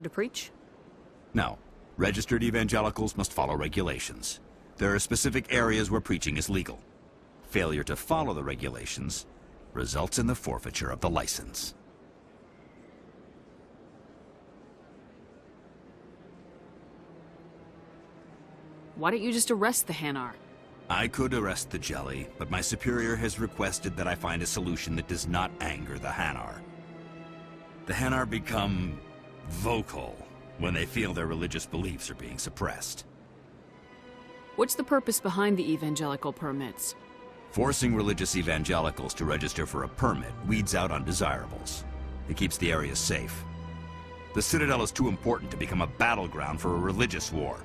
to preach? No. Registered evangelicals must follow regulations. There are specific areas where preaching is legal. Failure to follow the regulations results in the forfeiture of the license. Why don't you just arrest the Hanar? I could arrest the Jelly, but my superior has requested that I find a solution that does not anger the Hanar. The Hanar become vocal when they feel their religious beliefs are being suppressed. What's the purpose behind the evangelical permits? Forcing religious evangelicals to register for a permit weeds out undesirables. It keeps the area safe. The Citadel is too important to become a battleground for a religious war.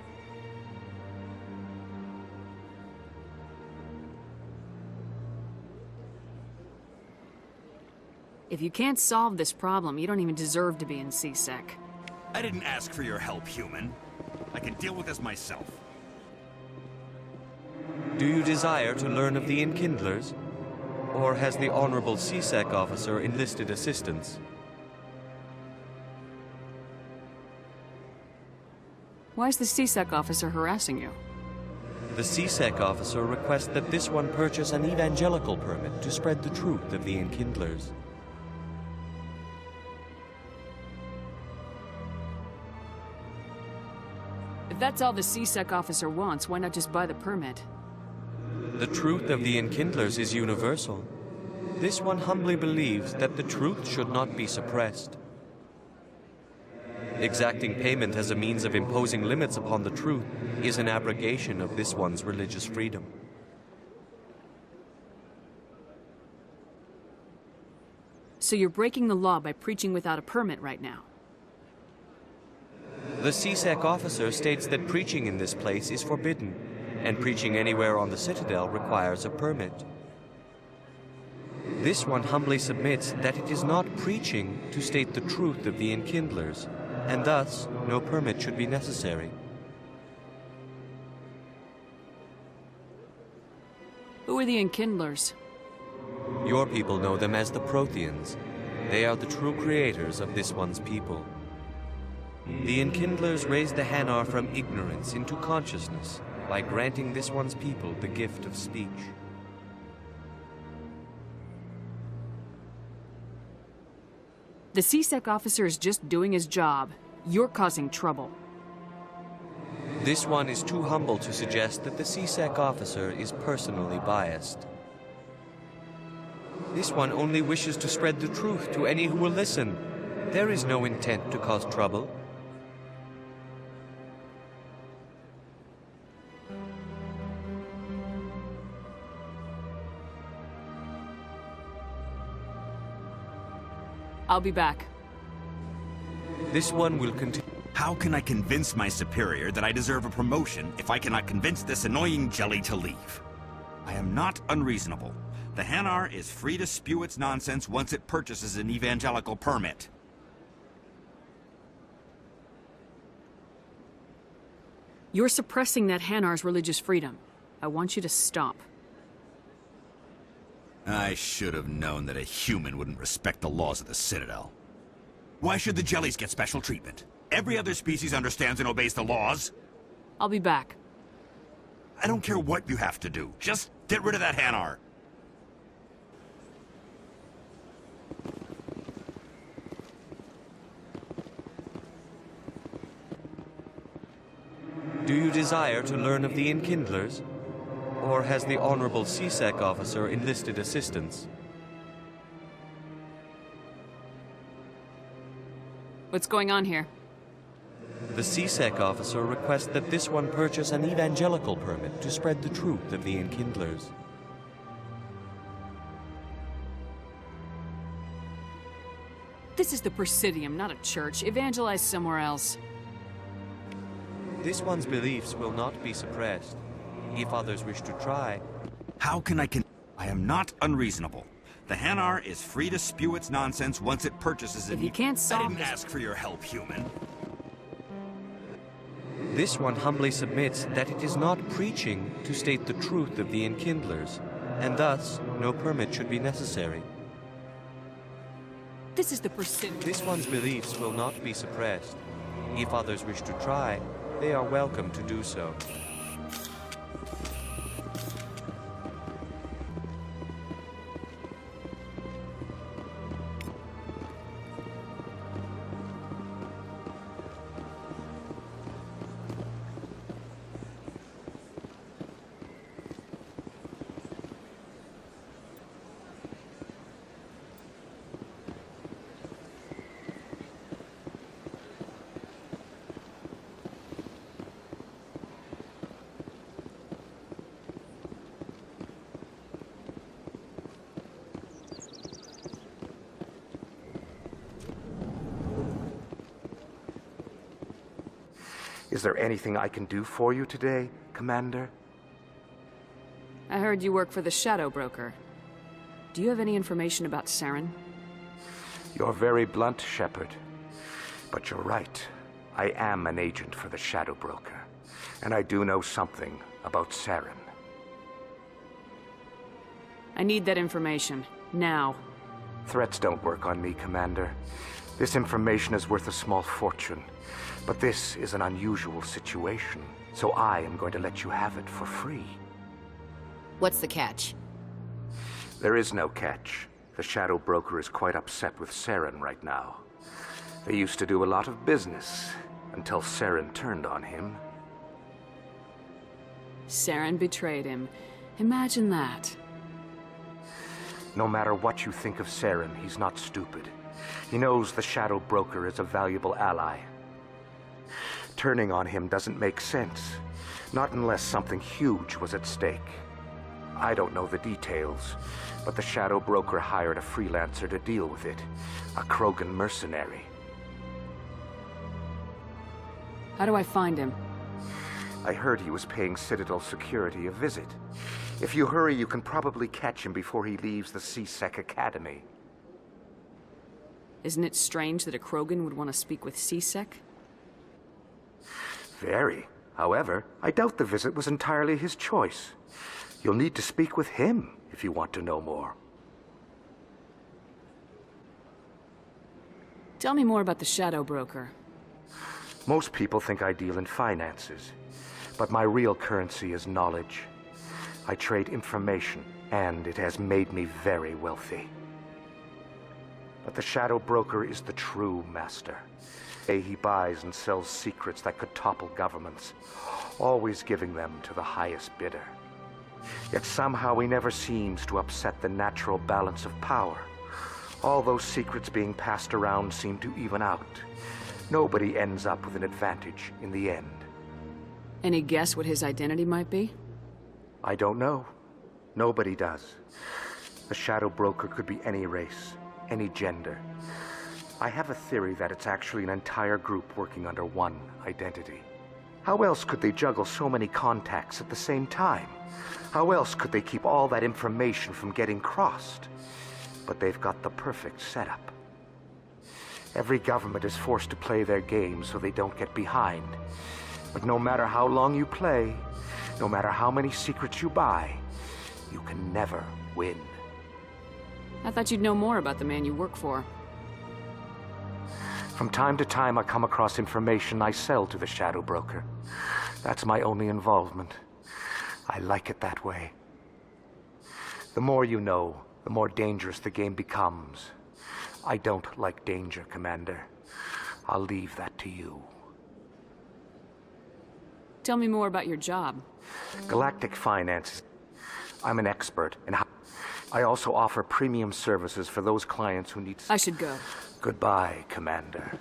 If you can't solve this problem, you don't even deserve to be in CSEC. I didn't ask for your help, human. I can deal with this myself. Do you desire to learn of the Enkindlers? Or has the Honorable CSEC officer enlisted assistance? Why is the CSEC officer harassing you? The CSEC officer requests that this one purchase an evangelical permit to spread the truth of the Enkindlers. If that's all the CSEC officer wants, why not just buy the permit? The truth of the Enkindlers is universal. This one humbly believes that the truth should not be suppressed. Exacting payment as a means of imposing limits upon the truth is an abrogation of this one's religious freedom. So you're breaking the law by preaching without a permit right now? The CSEC officer states that preaching in this place is forbidden, and preaching anywhere on the Citadel requires a permit. This one humbly submits that it is not preaching to state the truth of the Enkindlers, and thus no permit should be necessary. Who are the Enkindlers? Your people know them as the Protheans. They are the true creators of this one's people. The Enkindlers raised the Hanar from ignorance into consciousness by granting this one's people the gift of speech. The CSEC officer is just doing his job. You're causing trouble. This one is too humble to suggest that the CSEC officer is personally biased. This one only wishes to spread the truth to any who will listen. There is no intent to cause trouble. I'll be back. This one will continue. How can I convince my superior that I deserve a promotion if I cannot convince this annoying Jelly to leave? I am not unreasonable. The Hanar is free to spew its nonsense once it purchases an evangelical permit. You're suppressing that Hanar's religious freedom. I want you to stop. I should have known that a human wouldn't respect the laws of the Citadel. Why should the Jellies get special treatment? Every other species understands and obeys the laws. I'll be back. I don't care what you have to do. Just get rid of that Hanar. Do you desire to learn of the Enkindlers? Or has the Honorable CSEC officer enlisted assistance? What's going on here? The CSEC officer requests that this one purchase an evangelical permit to spread the truth of the Enkindlers. This is the Presidium, not a church. Evangelize somewhere else. This one's beliefs will not be suppressed. If others wish to try. How can I am not unreasonable. The Hanar is free to spew its nonsense once it purchases it. If you can't solve I didn't this... ask for your help, human. This one humbly submits that it is not preaching to state the truth of the Enkindlers, and thus no permit should be necessary. This is the Presidium. This one's beliefs will not be suppressed. If others wish to try, they are welcome to do so. Is there anything I can do for you today, Commander? I heard you work for the Shadow Broker. Do you have any information about Saren? You're very blunt, Shepard. But you're right. I am an agent for the Shadow Broker. And I do know something about Saren. I need that information. Now. Threats don't work on me, Commander. This information is worth a small fortune. But this is an unusual situation, so I am going to let you have it for free. What's the catch? There is no catch. The Shadow Broker is quite upset with Saren right now. They used to do a lot of business, until Saren turned on him. Saren betrayed him. Imagine that. No matter what you think of Saren, he's not stupid. He knows the Shadow Broker is a valuable ally. Turning on him doesn't make sense. Not unless something huge was at stake. I don't know the details, but the Shadow Broker hired a freelancer to deal with it. A Krogan mercenary. How do I find him? I heard he was paying Citadel security a visit. If you hurry, you can probably catch him before he leaves the C-Sec Academy. Isn't it strange that a Krogan would want to speak with C-Sec? Very. However, I doubt the visit was entirely his choice. You'll need to speak with him if you want to know more. Tell me more about the Shadow Broker. Most people think I deal in finances, but my real currency is knowledge. I trade information, and it has made me very wealthy. But the Shadow Broker is the true master. He buys and sells secrets that could topple governments, always giving them to the highest bidder. Yet somehow he never seems to upset the natural balance of power. All those secrets being passed around seem to even out. Nobody ends up with an advantage in the end. Any guess what his identity might be? I don't know. Nobody does. The Shadow Broker could be any race, any gender. I have a theory that it's actually an entire group working under one identity. How else could they juggle so many contacts at the same time? How else could they keep all that information from getting crossed? But they've got the perfect setup. Every government is forced to play their game so they don't get behind. But no matter how long you play, no matter how many secrets you buy, you can never win. I thought you'd know more about the man you work for. From time to time, I come across information I sell to the Shadow Broker. That's my only involvement. I like it that way. The more you know, the more dangerous the game becomes. I don't like danger, Commander. I'll leave that to you. Tell me more about your job. Galactic Finance. I'm an expert in how... I also offer premium services for those clients who need... I should go. Goodbye, Commander.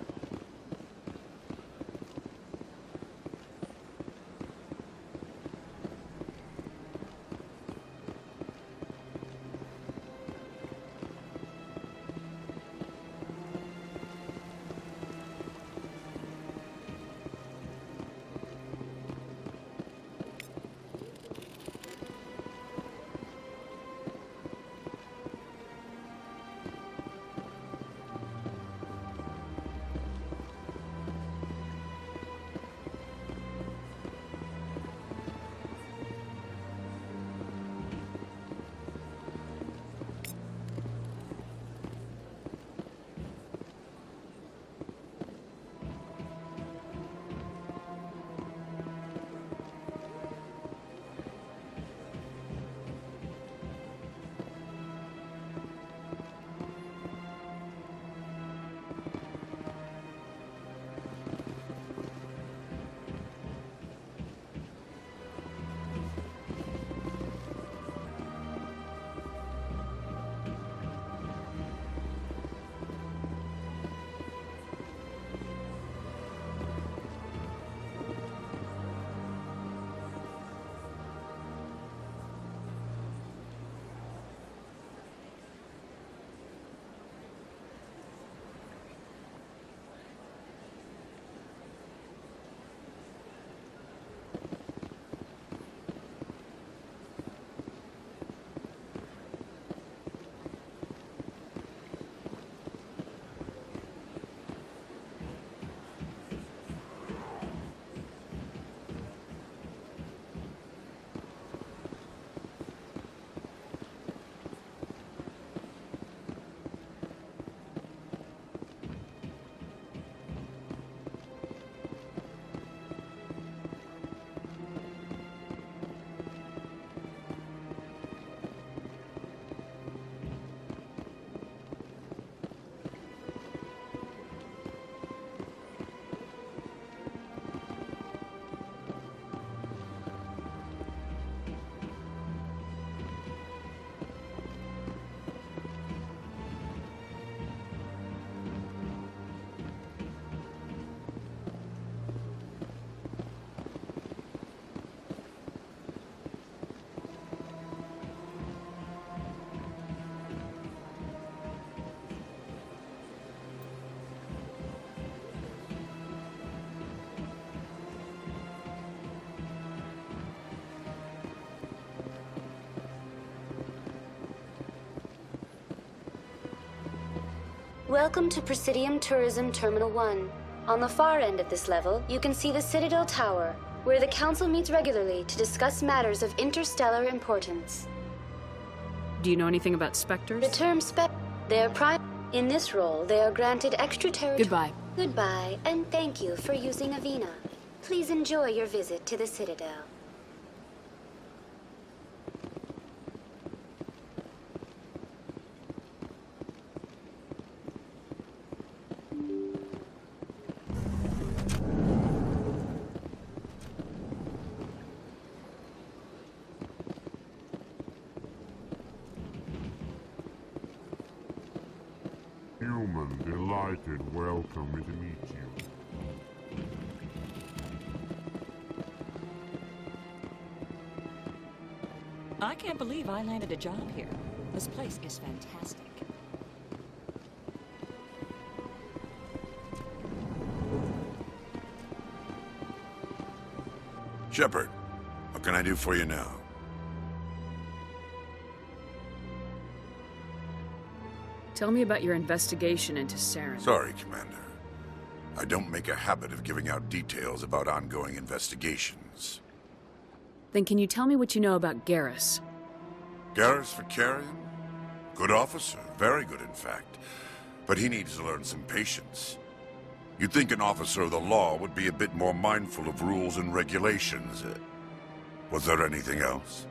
Welcome to Presidium Tourism Terminal 1. On the far end of this level, you can see the Citadel Tower, where the Council meets regularly to discuss matters of interstellar importance. Do you know anything about specters? The term they are prime. In this role, they are granted extraterritorial. Goodbye. Goodbye, and thank you for using Avina. Please enjoy your visit to the Citadel. Human, delighted, welcome to meet you. I can't believe I landed a job here. This place is fantastic. Shepard, what can I do for you now? Tell me about your investigation into Saren. Sorry, Commander. I don't make a habit of giving out details about ongoing investigations. Then can you tell me what you know about Garrus? Garrus Vakarian? Good officer, very good in fact. But he needs to learn some patience. You'd think an officer of the law would be a bit more mindful of rules and regulations. Was there anything else?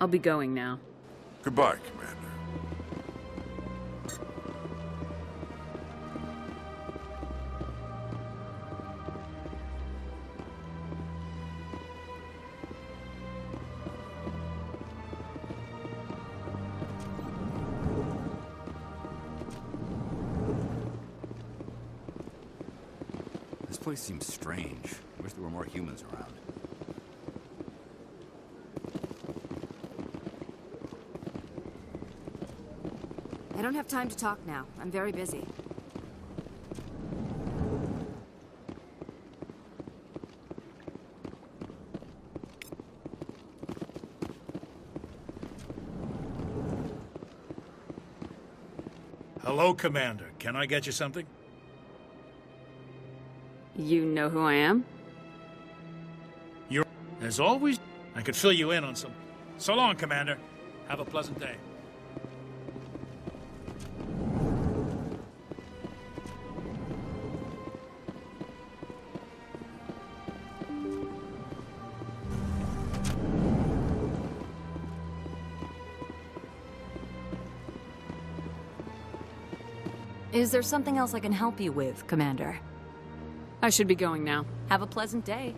I'll be going now. Goodbye, Commander. This place seems strange. Wish there were more humans around. I don't have time to talk now. I'm very busy. Hello, Commander. Can I get you something? You know who I am? As always, I could fill you in on some. So long, Commander. Have a pleasant day. Is there something else I can help you with, Commander? I should be going now. Have a pleasant day.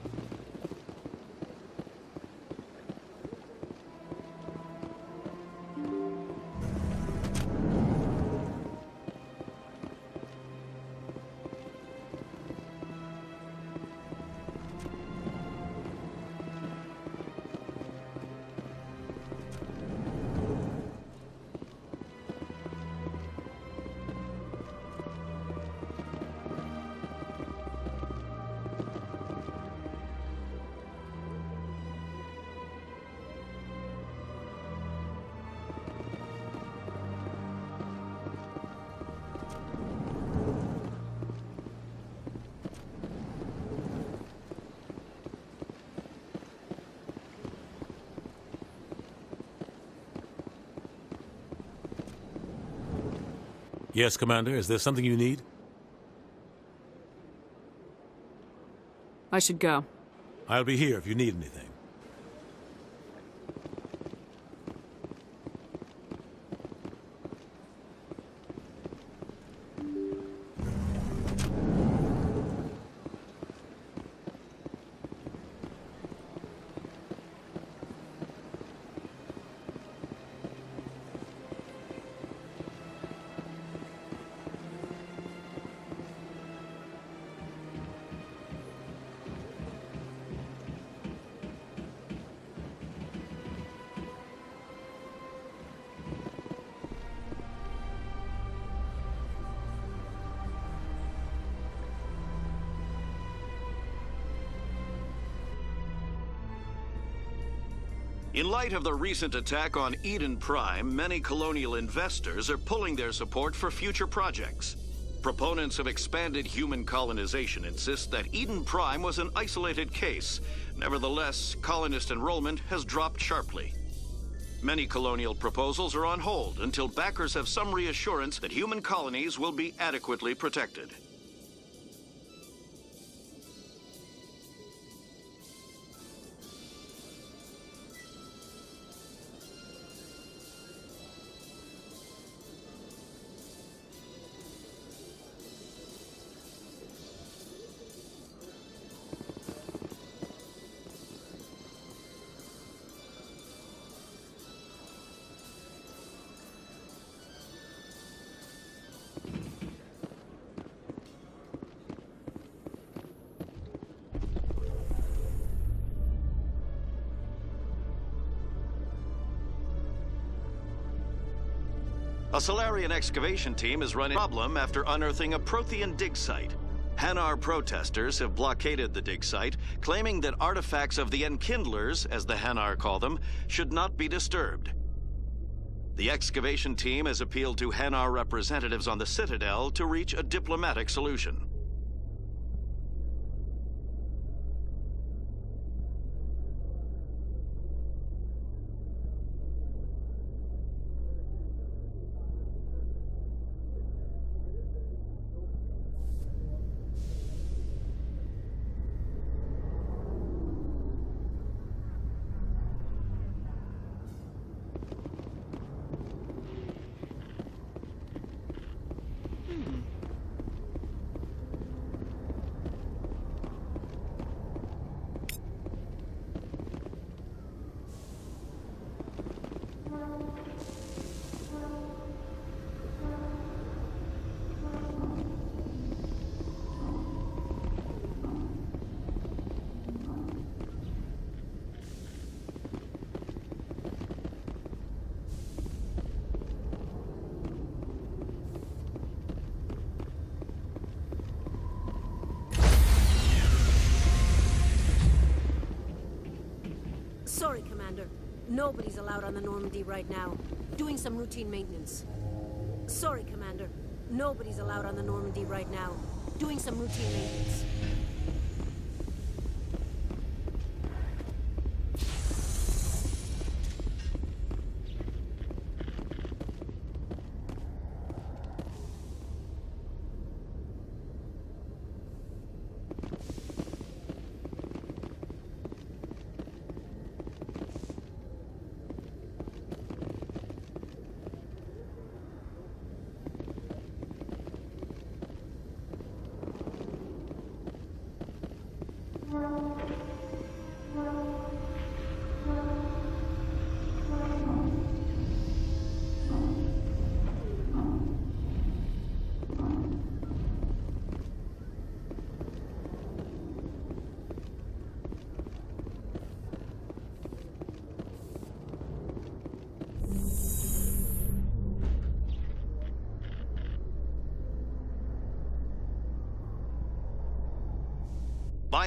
Yes, Commander. Is there something you need? I should go. I'll be here if you need anything. In light of the recent attack on Eden Prime, many colonial investors are pulling their support for future projects. Proponents of expanded human colonization insist that Eden Prime was an isolated case. Nevertheless, colonist enrollment has dropped sharply. Many colonial proposals are on hold until backers have some reassurance that human colonies will be adequately protected. A Solarian excavation team is running a problem after unearthing a Prothean dig site. Hanar protesters have blockaded the dig site, claiming that artifacts of the Enkindlers, as the Hanar call them, should not be disturbed. The excavation team has appealed to Hanar representatives on the Citadel to reach a diplomatic solution. Sorry, Commander. Nobody's allowed on the Normandy right now. Doing some routine maintenance. Sorry, Commander. Nobody's allowed on the Normandy right now. Doing some routine maintenance.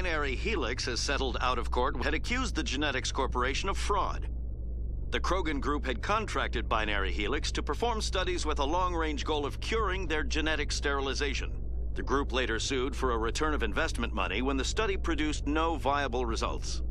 Binary Helix has settled out of court and had accused the Genetics Corporation of fraud. The Krogan Group had contracted Binary Helix to perform studies with a long-range goal of curing their genetic sterilization. The group later sued for a return of investment money when the study produced no viable results.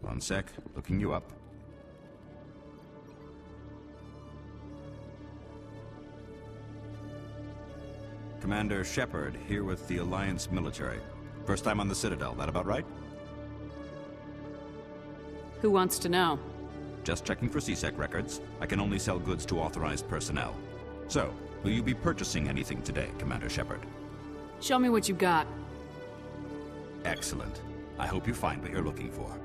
One sec, looking you up. Commander Shepard, here with the Alliance military. First time on the Citadel, that about right? Who wants to know? Just checking for CSEC records. I can only sell goods to authorized personnel. So, Will you be purchasing anything today, Commander Shepard? Show me what you got. Excellent. I hope you find what you're looking for.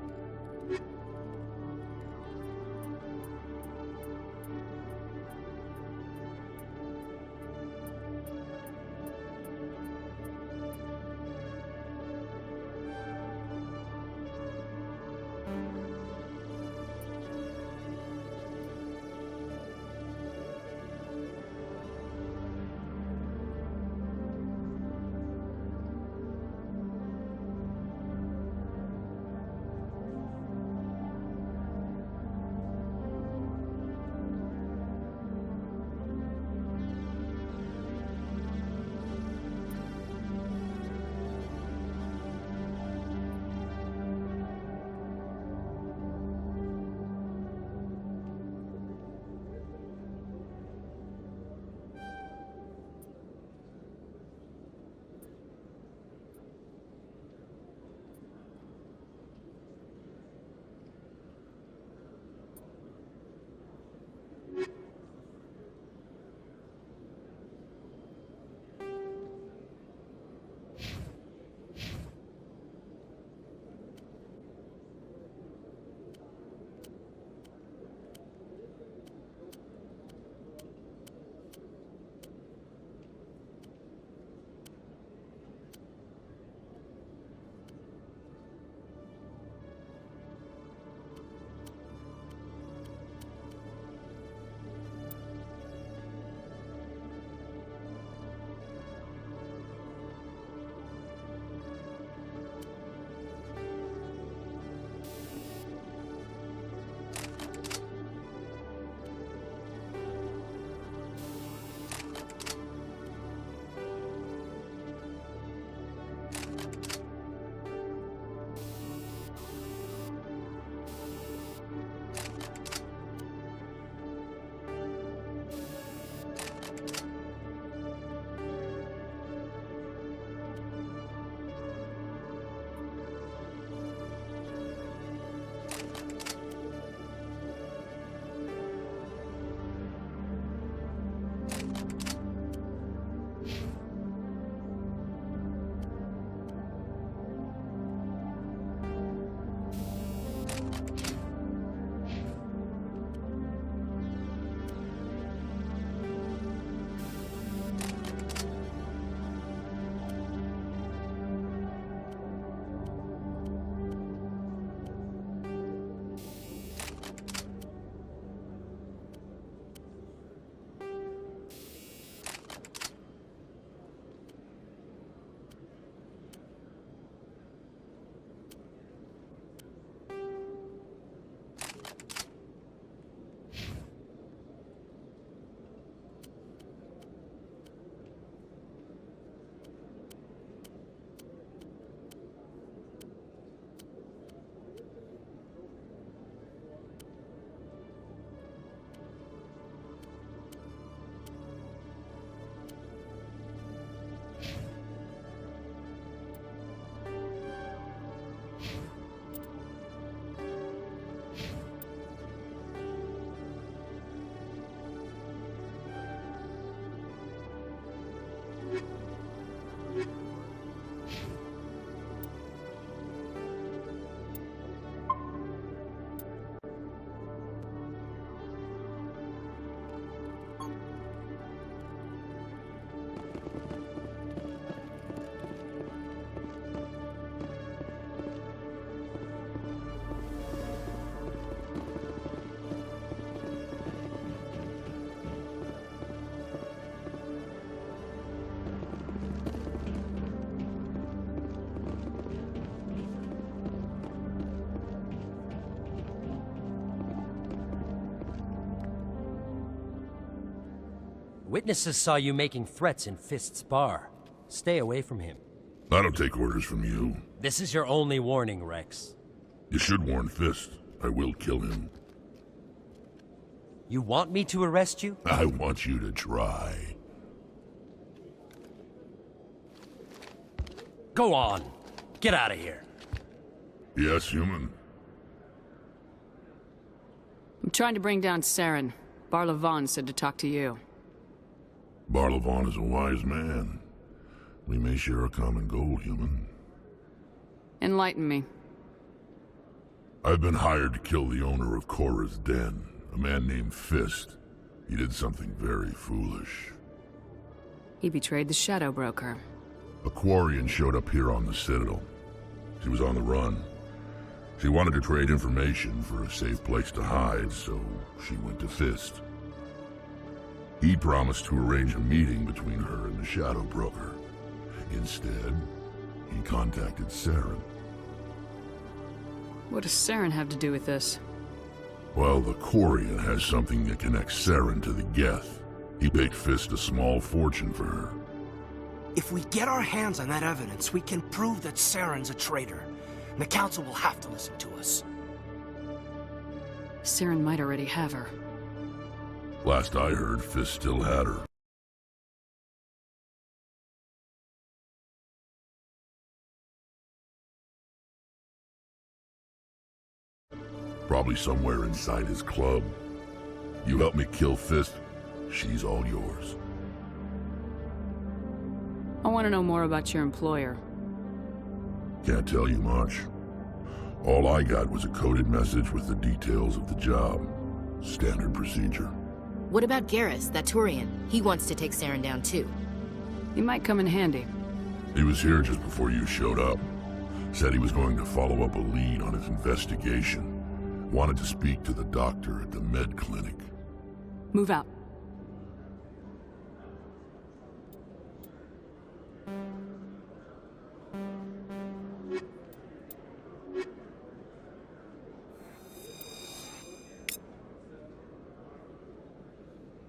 Witnesses saw you making threats in Fist's bar. Stay away from him. I don't take orders from you. This is your only warning, Rex. You should warn Fist. I will kill him. You want me to arrest you? I want you to try. Go on. Get out of here. Yes, human. I'm trying to bring down Saren. Barla Vaughn said to talk to you. Barlavon is a wise man. We may share a common goal, human. Enlighten me. I've been hired to kill the owner of Korra's Den, a man named Fist. He did something very foolish. He betrayed the Shadow Broker. A Quarian showed up here on the Citadel. She was on the run. She wanted to trade information for a safe place to hide, so she went to Fist. He promised to arrange a meeting between her and the Shadow Broker. Instead, he contacted Saren. What does Saren have to do with this? Well, the Quarian has something that connects Saren to the Geth. He paid Fist a small fortune for her. If we get our hands on that evidence, we can prove that Saren's a traitor. And the Council will have to listen to us. Saren might already have her. Last I heard, Fist still had her. Probably somewhere inside his club. You help me kill Fist, she's all yours. I want to know more about your employer. Can't tell you much. All I got was a coded message with the details of the job. Standard procedure. What about Garrus, that Turian? He wants to take Saren down too. He might come in handy. He was here just before you showed up. Said he was going to follow up a lead on his investigation. Wanted to speak to the doctor at the med clinic. Move out.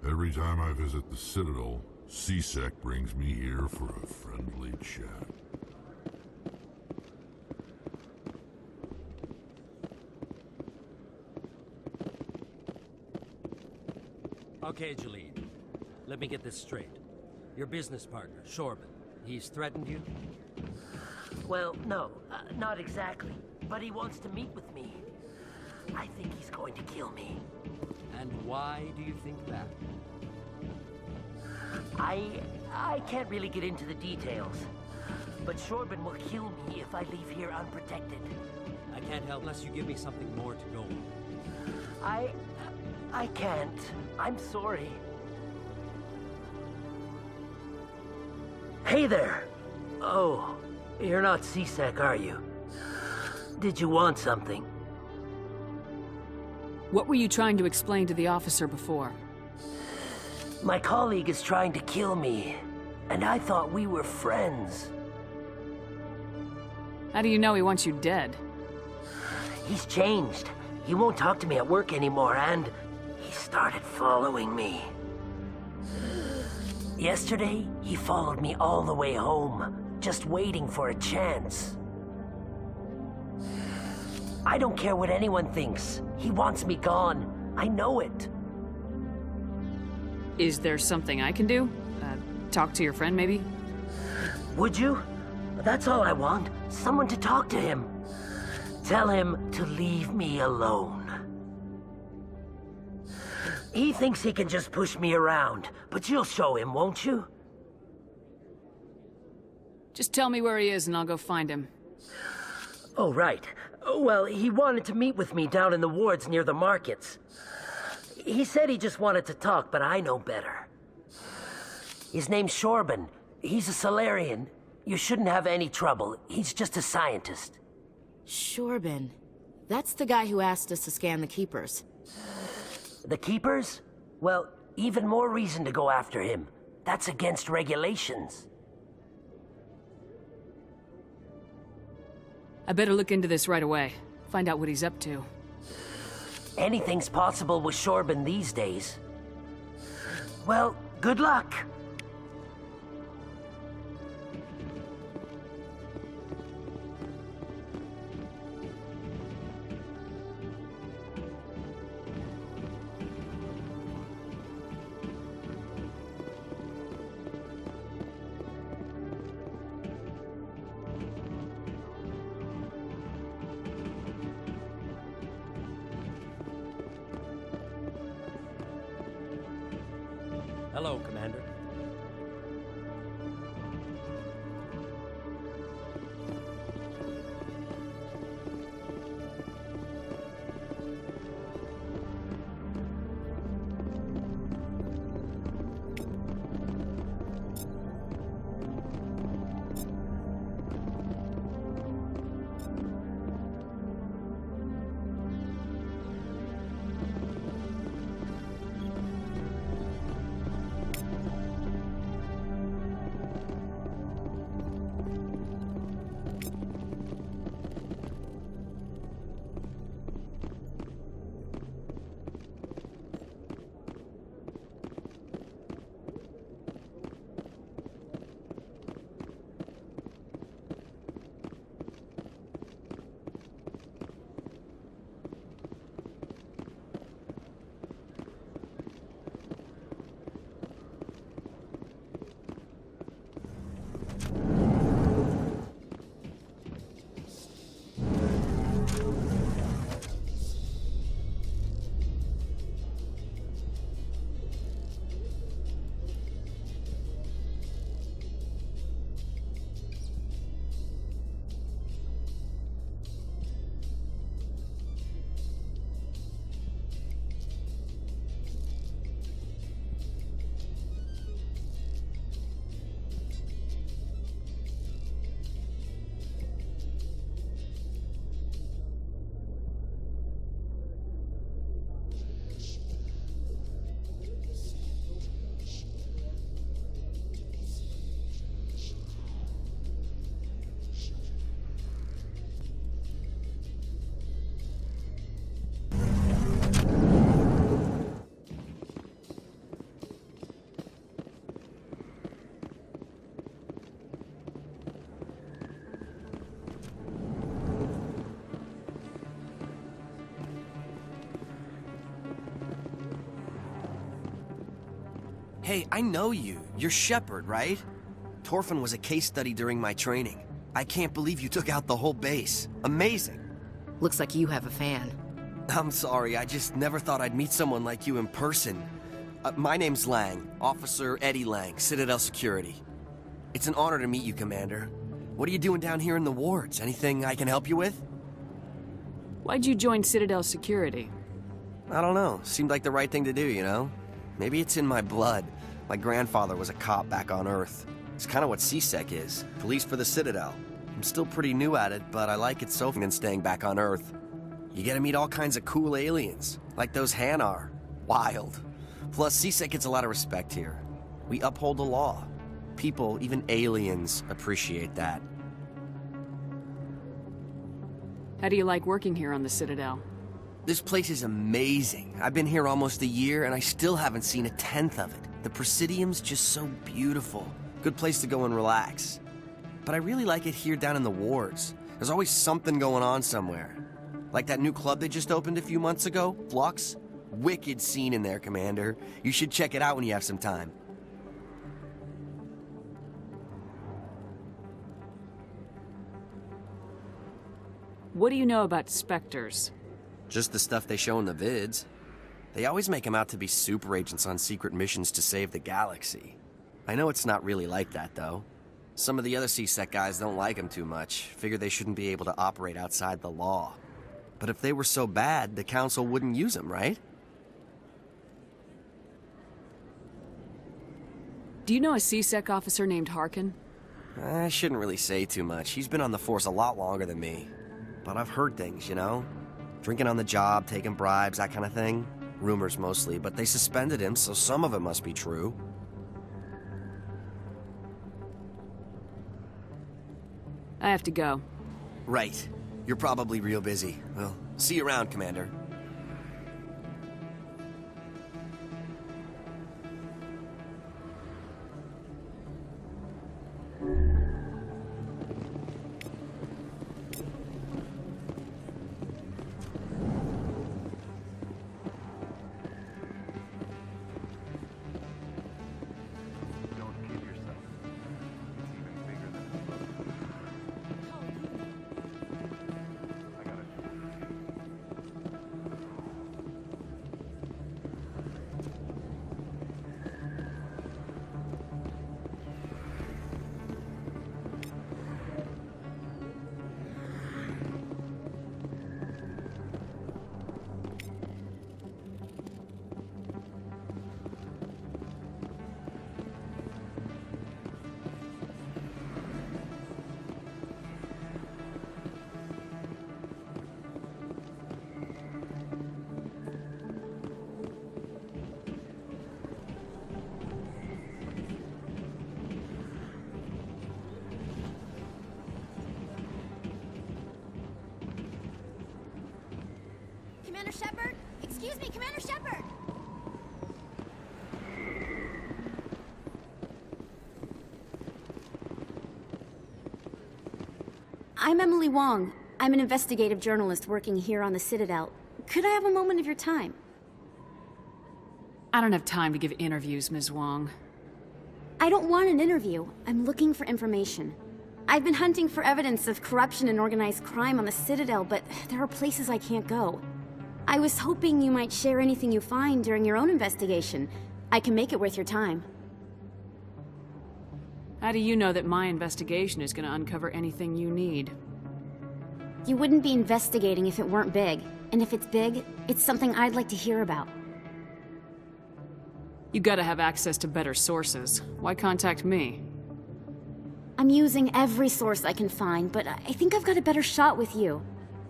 Every time I visit the Citadel, C-Sec brings me here for a friendly chat. Okay, Jalid. Let me get this straight. Your business partner, Shorban, he's threatened you? Well, no, not exactly. But he wants to meet with me. I think he's going to kill me. And why do you think that? I can't really get into the details. But Shorban will kill me if I leave here unprotected. I can't help unless you give me something more to go on. I can't. I'm sorry. Hey there! Oh, you're not C-Sec, are you? Did you want something? What were you trying to explain to the officer before? My colleague is trying to kill me, and I thought we were friends. How do you know he wants you dead? He's changed. He won't talk to me at work anymore, and he started following me. Yesterday, he followed me all the way home, just waiting for a chance. I don't care what anyone thinks. He wants me gone. I know it. Is there something I can do? Talk to your friend, maybe? Would you? That's all I want. Someone to talk to him. Tell him to leave me alone. He thinks he can just push me around, but you'll show him, won't you? Just tell me where he is and I'll go find him. Oh, right. Well, he wanted to meet with me down in the wards near the markets. He said he just wanted to talk, but I know better. His name's Shorban. He's a Solarian. You shouldn't have any trouble. He's just a scientist. Shorban. That's the guy who asked us to scan the Keepers. The Keepers? Well, even more reason to go after him. That's against regulations. I better look into this right away. Find out what he's up to. Anything's possible with Shorban these days. Well, good luck. Hello, Commander. Hey, I know you. You're Shepard, right? Torfin was a case study during my training. I can't believe you took out the whole base. Amazing. Looks like you have a fan. I'm sorry, I just never thought I'd meet someone like you in person. My name's Lang, Officer Eddie Lang, Citadel Security. It's an honor to meet you, Commander. What are you doing down here in the wards? Anything I can help you with? Why'd you join Citadel Security? I don't know. Seemed like the right thing to do, you know? Maybe it's in my blood. My grandfather was a cop back on Earth. It's kind of what CSEC is. Police for the Citadel. I'm still pretty new at it, but I like it so than staying back on Earth. You get to meet all kinds of cool aliens, like those Hanar. Wild. Plus, CSEC gets a lot of respect here. We uphold the law. People, even aliens, appreciate that. How do you like working here on the Citadel? This place is amazing. I've been here almost a year, and I still haven't seen a tenth of it. The Presidium's just so beautiful. Good place to go and relax. But I really like it here down in the wards. There's always something going on somewhere. Like that new club they just opened a few months ago, Flux. Wicked scene in there, Commander. You should check it out when you have some time. What do you know about Spectres? Just the stuff they show in the vids. They always make them out to be super agents on secret missions to save the galaxy. I know it's not really like that, though. Some of the other CSEC guys don't like them too much, figure they shouldn't be able to operate outside the law. But if they were so bad, the Council wouldn't use them, right? Do you know a CSEC officer named Harkin? I shouldn't really say too much. He's been on the force a lot longer than me. But I've heard things, you know? Drinking on the job, taking bribes, that kind of thing. Rumors mostly, but they suspended him, so some of it must be true. I have to go. Right. You're probably real busy. Well, see you around, Commander. Commander Shepard? Excuse me, Commander Shepard! I'm Emily Wong. I'm an investigative journalist working here on the Citadel. Could I have a moment of your time? I don't have time to give interviews, Ms. Wong. I don't want an interview. I'm looking for information. I've been hunting for evidence of corruption and organized crime on the Citadel, but there are places I can't go. I was hoping you might share anything you find during your own investigation. I can make it worth your time. How do you know that my investigation is going to uncover anything you need? You wouldn't be investigating if it weren't big. And if it's big, it's something I'd like to hear about. You gotta have access to better sources. Why contact me? I'm using every source I can find, but I think I've got a better shot with you.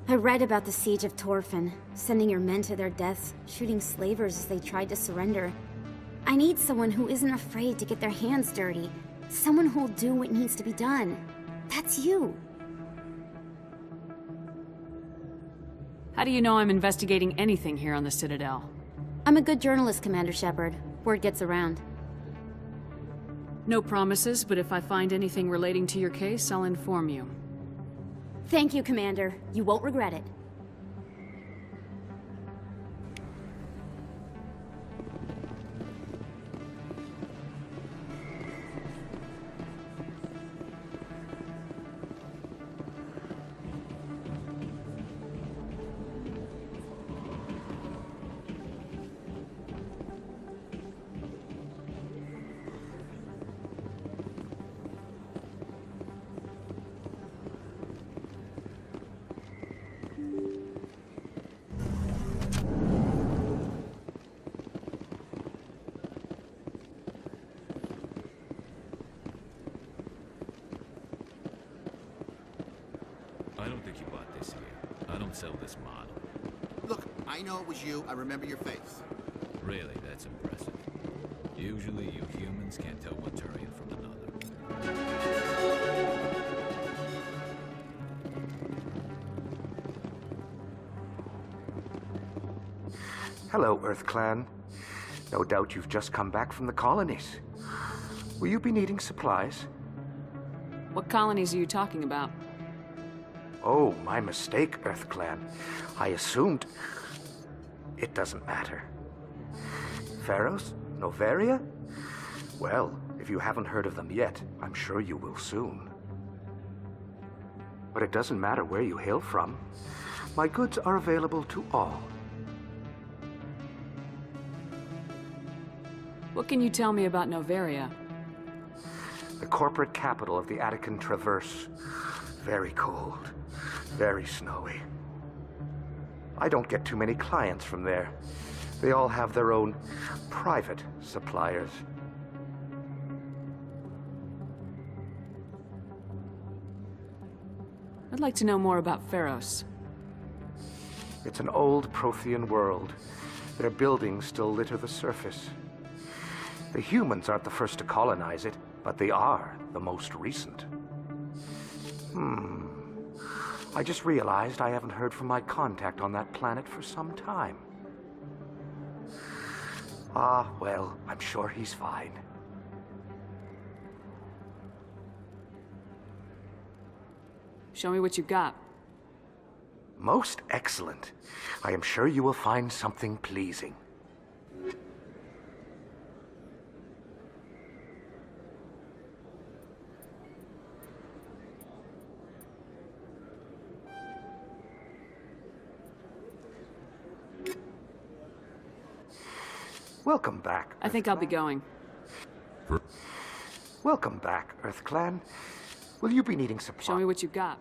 I read about the siege of Torfin, sending your men to their deaths, shooting slavers as they tried to surrender. I need someone who isn't afraid to get their hands dirty. Someone who'll do what needs to be done. That's you. How do you know I'm investigating anything here on the Citadel? I'm a good journalist, Commander Shepard. Word gets around. No promises, but if I find anything relating to your case, I'll inform you. Thank you, Commander. You won't regret it. I don't think you bought this here. I don't sell this model. Look, I know it was you. I remember your face. Really, that's impressive. Usually you humans can't tell one Turian from another. Hello, Earth Clan. No doubt you've just come back from the colonies. Will you be needing supplies? What colonies are you talking about? Oh, my mistake, Earth Clan. I assumed... It doesn't matter. Pharos? Noveria? Well, if you haven't heard of them yet, I'm sure you will soon. But it doesn't matter where you hail from. My goods are available to all. What can you tell me about Noveria? The corporate capital of the Attican Traverse. Very cold. Very snowy. I don't get too many clients from there. They all have their own private suppliers. I'd like to know more about Pharos. It's an old Prothean world. Their buildings still litter the surface. The humans aren't the first to colonize it, but they are the most recent. I just realized I haven't heard from my contact on that planet for some time. Ah, well, I'm sure he's fine. Show me what you've got. Most excellent. I am sure you will find something pleasing. Welcome back. I think I'll be going. Welcome back, Earth Clan. Will you be needing supplies? Show me what you've got.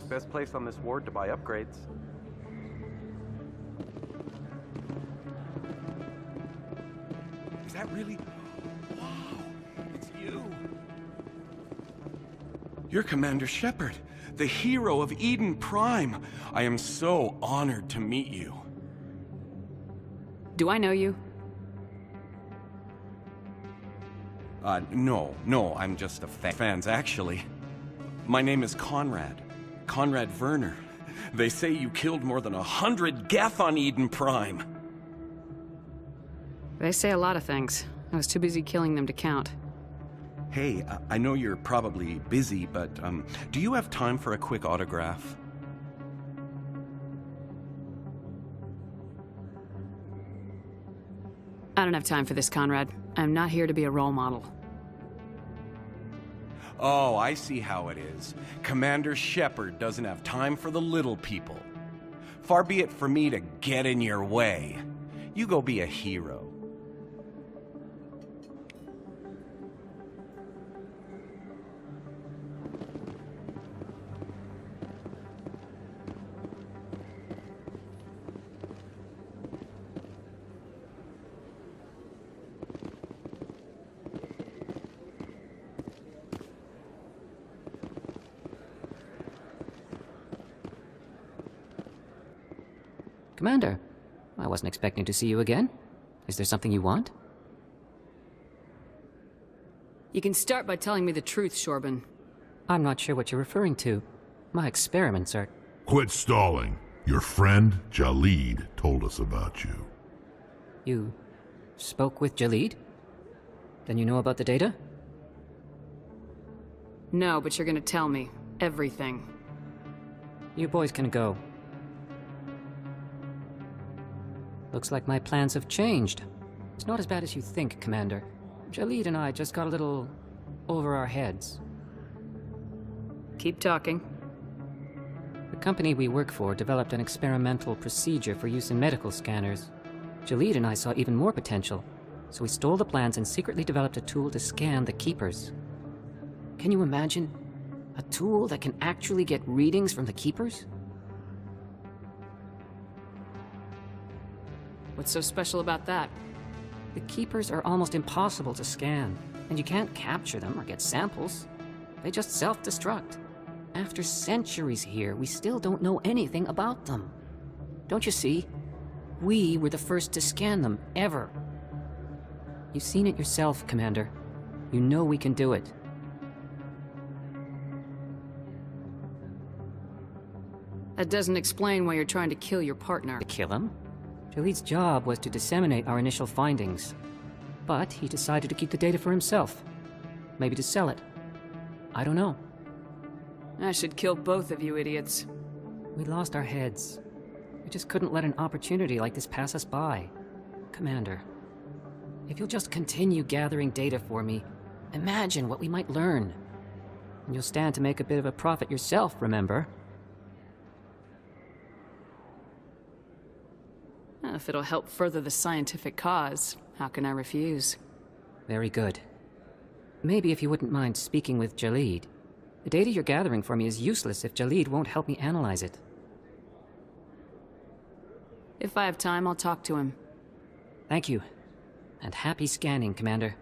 Best place on this ward to buy upgrades. Is that really? Wow, it's you. You're Commander Shepard, the hero of Eden Prime. I am so honored to meet you. Do I know you? No, I'm just a fans, actually. My name is Conrad Werner. They say you killed more than 100 Geth on Eden Prime. They say a lot of things. I was too busy killing them to count. Hey, I know you're probably busy, but do you have time for a quick autograph? I don't have time for this, Conrad. I'm not here to be a role model. Oh, I see how it is. Commander Shepard doesn't have time for the little people. Far be it for me to get in your way. You go be a hero. Commander, I wasn't expecting to see you again. Is there something you want? You can start by telling me the truth, Shorban. I'm not sure what you're referring to. My experiments are... Quit stalling. Your friend, Jalid, told us about you. You spoke with Jalid? Then you know about the data? No, but you're gonna tell me. Everything. You boys can go. Looks like my plans have changed. It's not as bad as you think, Commander. Jalid and I just got a little over our heads. Keep talking. The company we work for developed an experimental procedure for use in medical scanners. Jalid and I saw even more potential, so we stole the plans and secretly developed a tool to scan the Keepers. Can you imagine? A tool that can actually get readings from the Keepers? What's so special about that? The Keepers are almost impossible to scan, and you can't capture them or get samples. They just self-destruct. After centuries here, we still don't know anything about them. Don't you see? We were the first to scan them, ever. You've seen it yourself, Commander. You know we can do it. That doesn't explain why you're trying to kill your partner. To kill him? Jaleed's job was to disseminate our initial findings. But he decided to keep the data for himself. Maybe to sell it. I don't know. I should kill both of you idiots. We lost our heads. We just couldn't let an opportunity like this pass us by. Commander, if you'll just continue gathering data for me, imagine what we might learn. And you'll stand to make a bit of a profit yourself, remember? If it'll help further the scientific cause, how can I refuse? Very good. Maybe if you wouldn't mind speaking with Jaleed. The data you're gathering for me is useless if Jaleed won't help me analyze it. If I have time, I'll talk to him. Thank you. And happy scanning, Commander.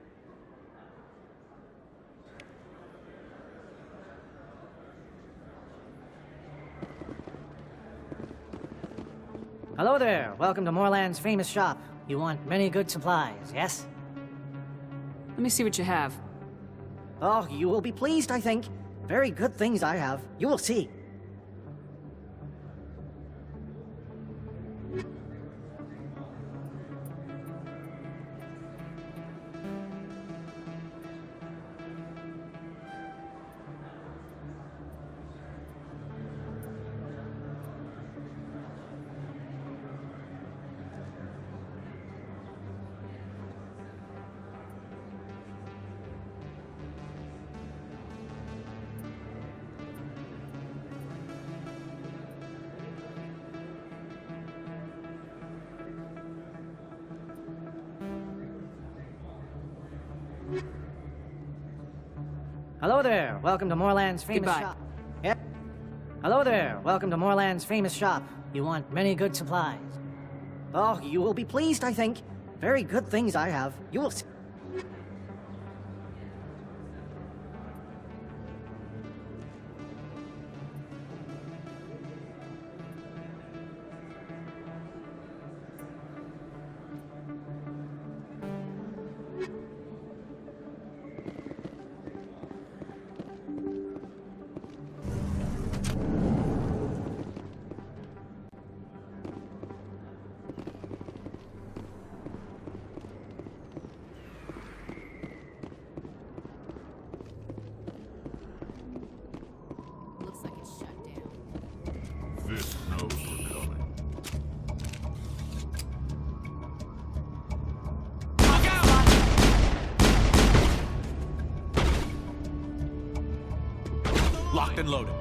Hello there. Welcome to Moorland's famous shop. You want many good supplies, yes? Let me see what you have. Oh, you will be pleased, I think. Very good things I have. You will see. Hello there. Welcome to Moorland's famous Goodbye. shop. Yep. Hello there. Welcome to Moorland's famous shop. You want many good supplies. Oh, you will be pleased, I think. Very good things I have. You will see. Looks like it's shut down. This knows we're coming. Locked and loaded.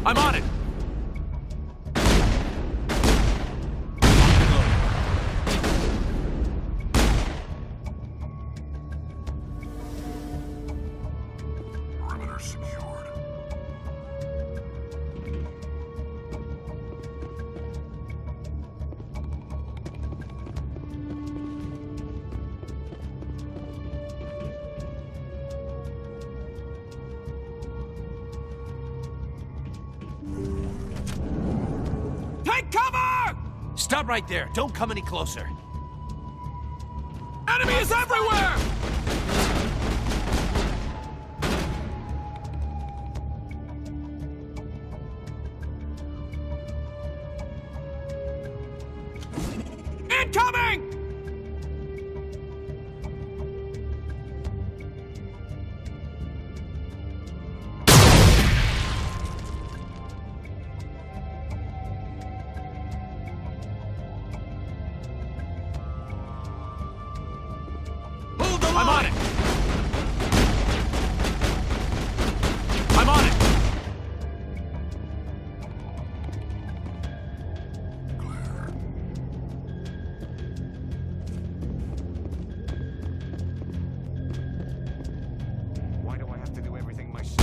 I'm on it! Stop right there. Don't come any closer. Enemy is everywhere! Incoming! I'm on it! I'm on it! Why do I have to do everything myself?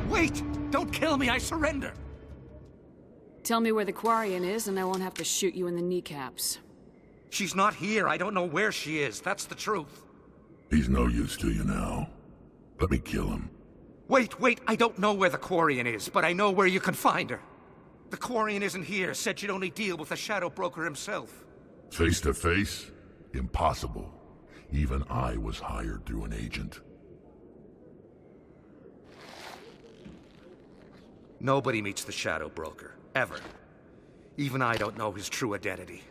Wait! Don't kill me, I surrender! Tell me where the Quarian is, and I won't have to shoot you in the kneecaps. She's not here. I don't know where she is. That's the truth. He's no use to you now. Let me kill him. Wait! I don't know where the Quarian is, but I know where you can find her. The Quarian isn't here. Said she'd only deal with the Shadow Broker himself. Face to face? Impossible. Even I was hired through an agent. Nobody meets the Shadow Broker. Ever. Even I don't know his true identity.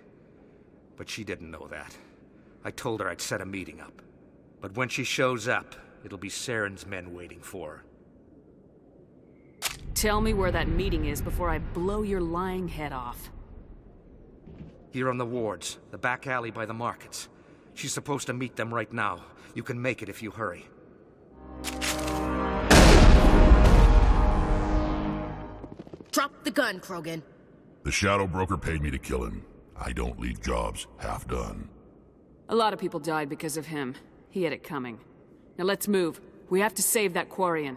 But she didn't know that. I told her I'd set a meeting up. But when she shows up, it'll be Saren's men waiting for her. Tell me where that meeting is before I blow your lying head off. Here on the wards, the back alley by the markets. She's supposed to meet them right now. You can make it if you hurry. Drop the gun, Krogan. The Shadow Broker paid me to kill him. I don't leave jobs half done. A lot of people died because of him. He had it coming. Now let's move. We have to save that Quarian.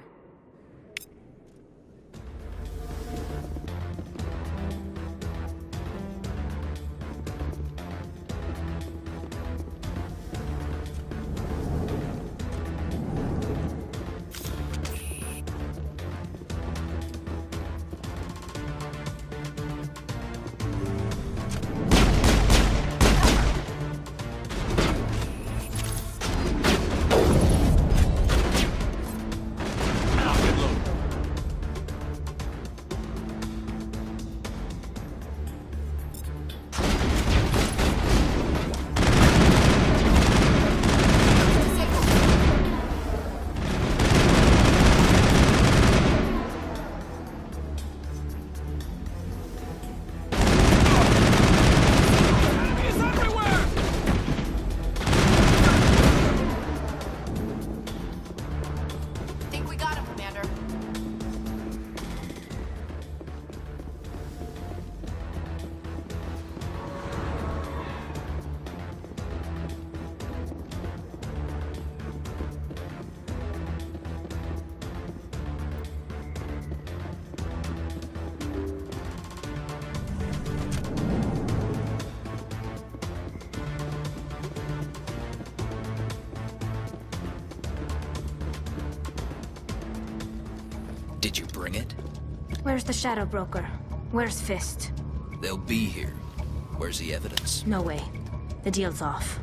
Did you bring it? Where's the Shadow Broker? Where's Fist? They'll be here. Where's the evidence? No way. The deal's off.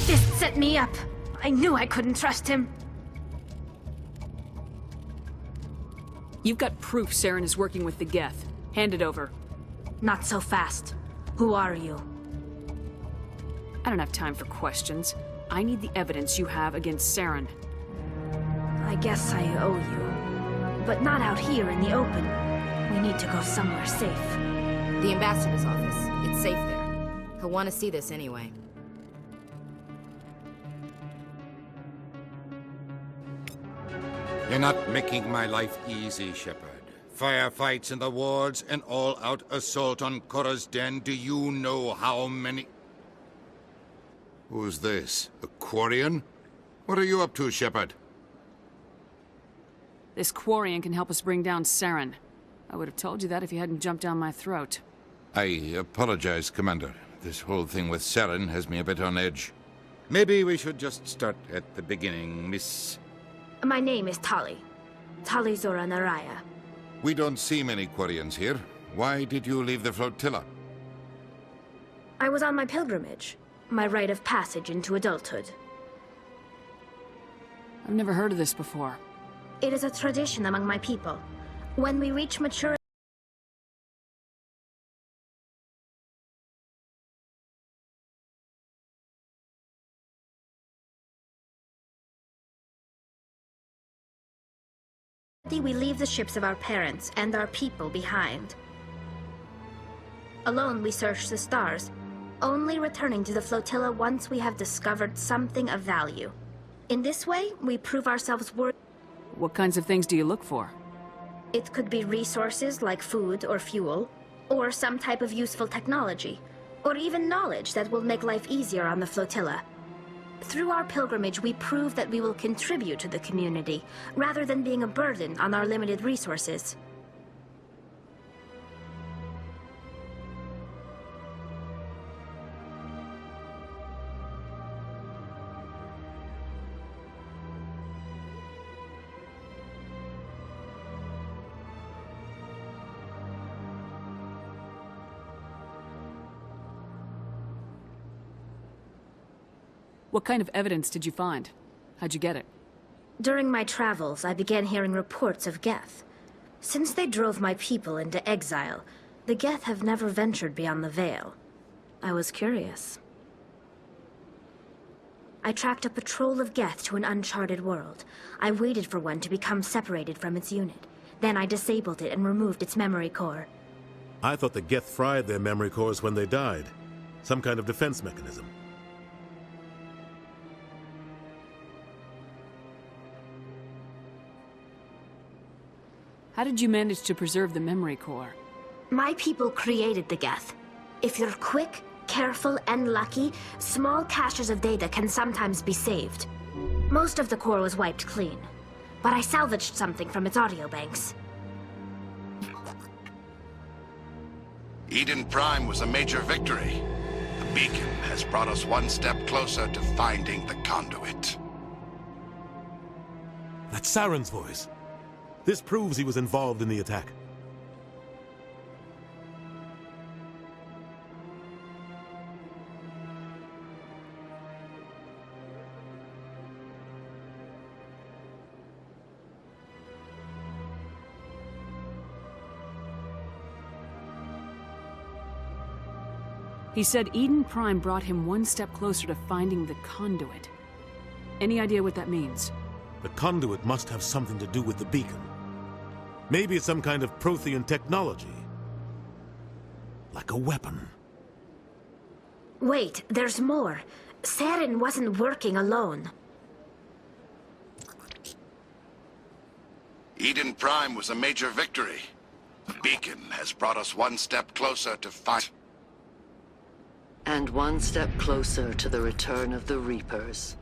Fist set me up. I knew I couldn't trust him. You've got proof Saren is working with the Geth. Hand it over. Not so fast. Who are you? I don't have time for questions. I need the evidence you have against Saren. I guess I owe you. But not out here in the open. We need to go somewhere safe. The ambassador's office. It's safe there. He'll want to see this anyway. You're not making my life easy, Shepard. Firefights in the wards, an all-out assault on Korra's den. Do you know how many... Who's this? A Quarian? What are you up to, Shepard? This Quarian can help us bring down Saren. I would have told you that if you hadn't jumped down my throat. I apologize, Commander. This whole thing with Saren has me a bit on edge. Maybe we should just start at the beginning, Miss... My name is Tali. Tali Zora Naraya. We don't see many Quarians here. Why did you leave the flotilla? I was on my pilgrimage. My rite of passage into adulthood. I've never heard of this before. It is a tradition among my people. When we reach maturity, we leave the ships of our parents and our people behind. Alone, we search the stars, only returning to the flotilla once we have discovered something of value. In this way, we prove ourselves worthy. What kinds of things do you look for? It could be resources like food or fuel, or some type of useful technology, or even knowledge that will make life easier on the flotilla. Through our pilgrimage, we prove that we will contribute to the community, rather than being a burden on our limited resources. What kind of evidence did you find? How'd you get it? During my travels, I began hearing reports of Geth. Since they drove my people into exile, the Geth have never ventured beyond the Veil. I was curious. I tracked a patrol of Geth to an uncharted world. I waited for one to become separated from its unit. Then I disabled it and removed its memory core. I thought the Geth fried their memory cores when they died. Some kind of defense mechanism. How did you manage to preserve the memory core? My people created the Geth. If you're quick, careful, and lucky, small caches of data can sometimes be saved. Most of the core was wiped clean, but I salvaged something from its audio banks. Eden Prime was a major victory. The beacon has brought us one step closer to finding the conduit. That's Saren's voice. This proves he was involved in the attack. He said Eden Prime brought him one step closer to finding the conduit. Any idea what that means? The conduit must have something to do with the beacon. Maybe it's some kind of Prothean technology. Like a weapon. Wait, there's more. Saren wasn't working alone. Eden Prime was a major victory. The beacon has brought us one step closer to find... And one step closer to the return of the Reapers.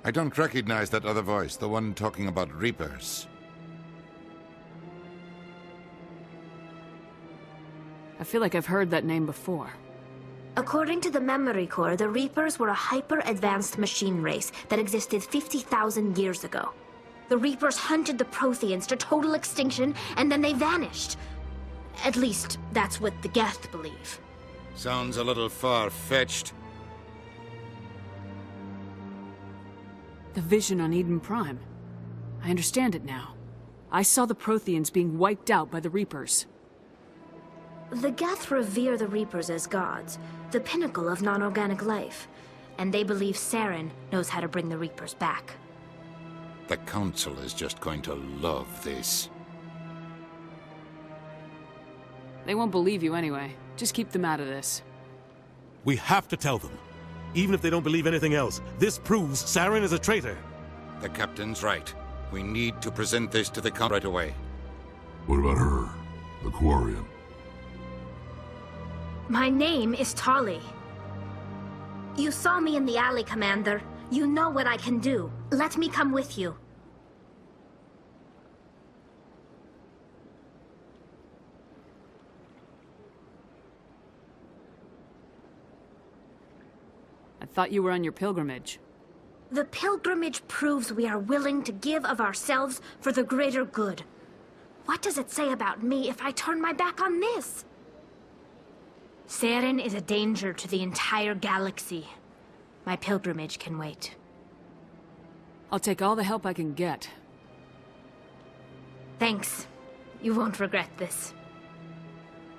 I don't recognize that other voice, the one talking about Reapers. I feel like I've heard that name before. According to the memory core, the Reapers were a hyper-advanced machine race that existed 50,000 years ago. The Reapers hunted the Protheans to total extinction, and then they vanished. At least, that's what the Geth believe. Sounds a little far-fetched. The vision on Eden Prime. I understand it now. I saw the Protheans being wiped out by the Reapers. The Geth revere the Reapers as gods, the pinnacle of non-organic life, and they believe Saren knows how to bring the Reapers back. The Council is just going to love this. They won't believe you anyway. Just keep them out of this. We have to tell them. Even if they don't believe anything else, this proves Saren is a traitor. The captain's right. We need to present this to the count right away. What about her? The Quarian? My name is Tali. You saw me in the alley, Commander. You know what I can do. Let me come with you. I thought you were on your pilgrimage. The pilgrimage proves we are willing to give of ourselves for the greater good. What does it say about me if I turn my back on this? Saren is a danger to the entire galaxy. My pilgrimage can wait. I'll take all the help I can get. Thanks. You won't regret this.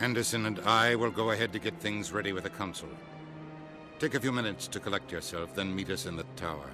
Anderson and I will go ahead to get things ready with the Council. Take a few minutes to collect yourself, then meet us in the tower.